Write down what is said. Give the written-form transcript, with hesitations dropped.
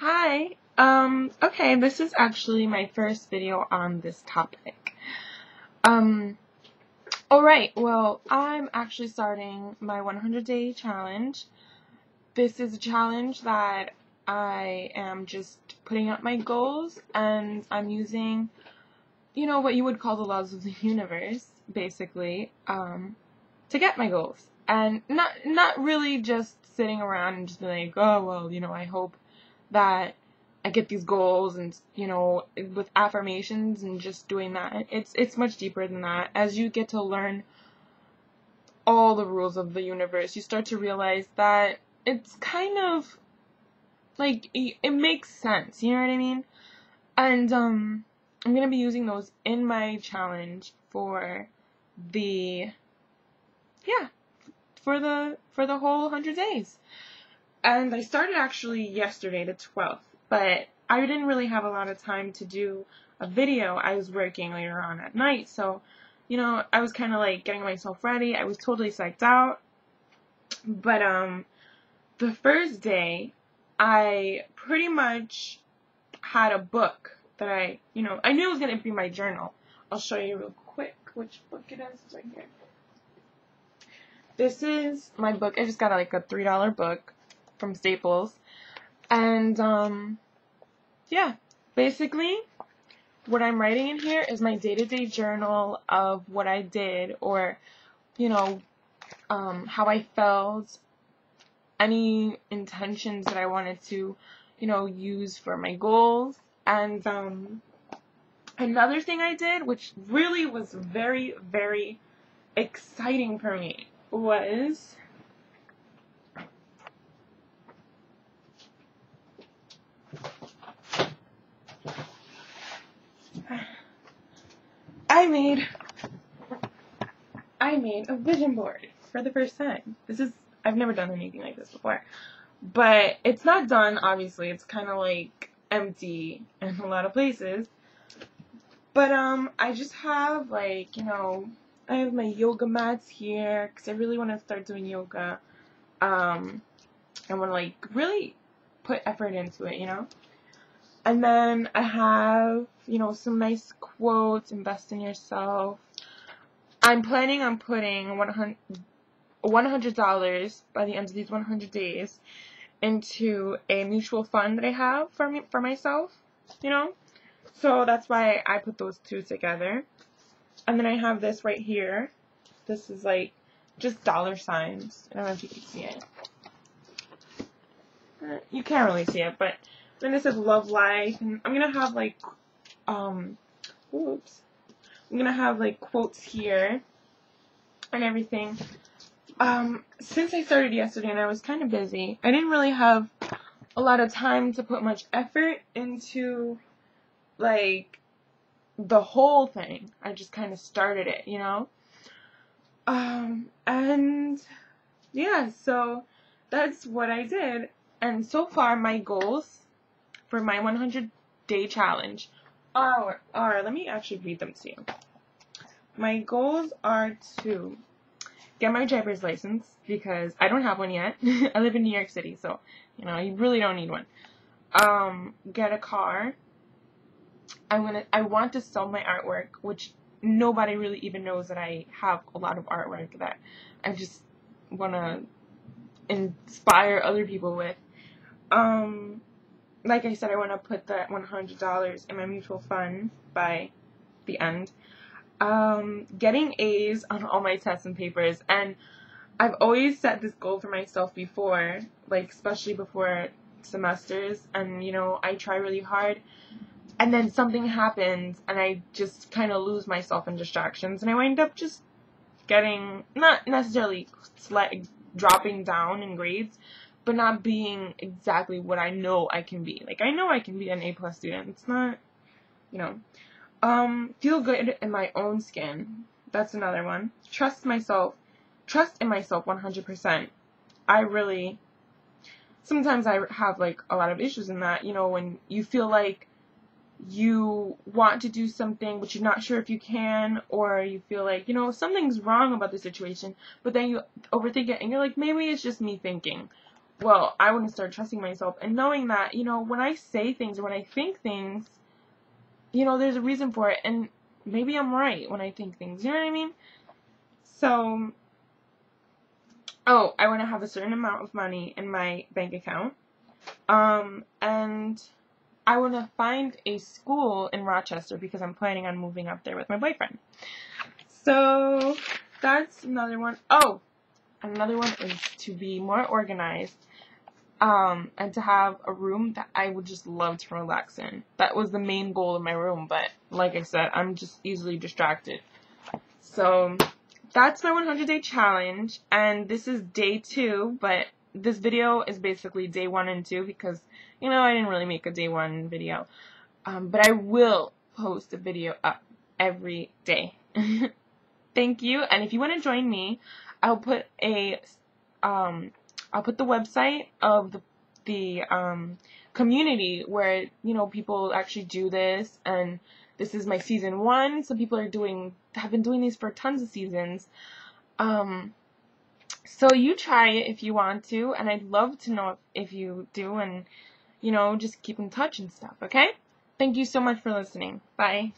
Hi. Okay, this is actually my first video on this topic. Um, alright, well, I'm actually starting my 100-day challenge. This is a challenge that I am just putting up my goals, and I'm using, what you would call the laws of the universe, basically, to get my goals. And not really just sitting around and just being like, oh, well, I hope that I get these goals and, with affirmations and just doing that. It's much deeper than that. As you get to learn all the rules of the universe, you start to realize that it's kind of like it makes sense, you know what I mean? And I'm going to be using those in my challenge for the for the whole 100 days. And I started actually yesterday, the 12th, but I didn't really have a lot of time to do a video. I was working later on at night, so, I was kind of like getting myself ready. I was totally psyched out. But, the first day, I pretty much had a book that I knew it was going to be my journal. I'll show you real quick which book it is. It's right here. This is my book. I just got like a $3 book from Staples. And, yeah, basically, what I'm writing in here is my day-to-day journal of what I did, or, how I felt, any intentions that I wanted to, use for my goals. And, another thing I did, which really was very, very exciting for me, was I made a vision board for the first time. I've never done anything like this before. But it's not done, obviously. It's kind of like empty in a lot of places. But I just have I have my yoga mats here because I really want to start doing yoga. I want to really put effort into it, And then I have, some nice quotes, invest in yourself. I'm planning on putting $100 by the end of these 100 days into a mutual fund that I have for myself, So that's why I put those two together. And then I have this right here. This is just dollar signs. I don't know if you can see it. You can't really see it, but then it says love life, and I'm gonna have I'm gonna have quotes here and everything. Since I started yesterday and I was kind of busy, I didn't really have a lot of time to put much effort into the whole thing. I just kind of started it, and yeah, so that's what I did. And so far, my goals for my 100-day challenge are, let me actually read them to you. My goals are to get my driver's license, because I don't have one yet. I live in New York City, so, you really don't need one. Get a car. I want to sell my artwork, which nobody really even knows that I have a lot of artwork that I just want to inspire other people with. Like I said, I want to put that $100 in my mutual fund by the end. Getting A's on all my tests and papers, and I've always set this goal for myself before, especially before semesters, and I try really hard, and then something happens, and I just kind of lose myself in distractions, and I wind up just getting, not necessarily dropping down in grades, but not being exactly what I know I can be. I know I can be an A+ student. It's not, feel good in my own skin. That's another one. Trust in myself 100%. Sometimes I have, a lot of issues in that, when you feel like you want to do something, but you're not sure if you can, or you feel like, something's wrong about the situation, but then you overthink it, and you're like, maybe it's just me thinking. well, I want to start trusting myself and knowing that, you know, when I say things or when I think things, you know, there's a reason for it, and maybe I'm right when I think things, you know what I mean? So, oh, I want to have a certain amount of money in my bank account, and I want to find a school in Rochester because I'm planning on moving up there with my boyfriend. So, that's another one. Oh, another one is to be more organized, and to have a room that I would just love to relax in. That was the main goal of my room, but like I said, I'm just easily distracted. So, that's my 100-day challenge, and this is day 2, but this video is basically day 1 and 2 because, you know, I didn't really make a day 1 video. But I will post a video up every day. Thank you, and if you want to join me, I'll put the website of the community where, you know, people actually do this, and this is my season 1. Some people have been doing these for tons of seasons. So you try it if you want to, and I'd love to know if you do, and, you know, just keep in touch and stuff, okay? Thank you so much for listening. Bye.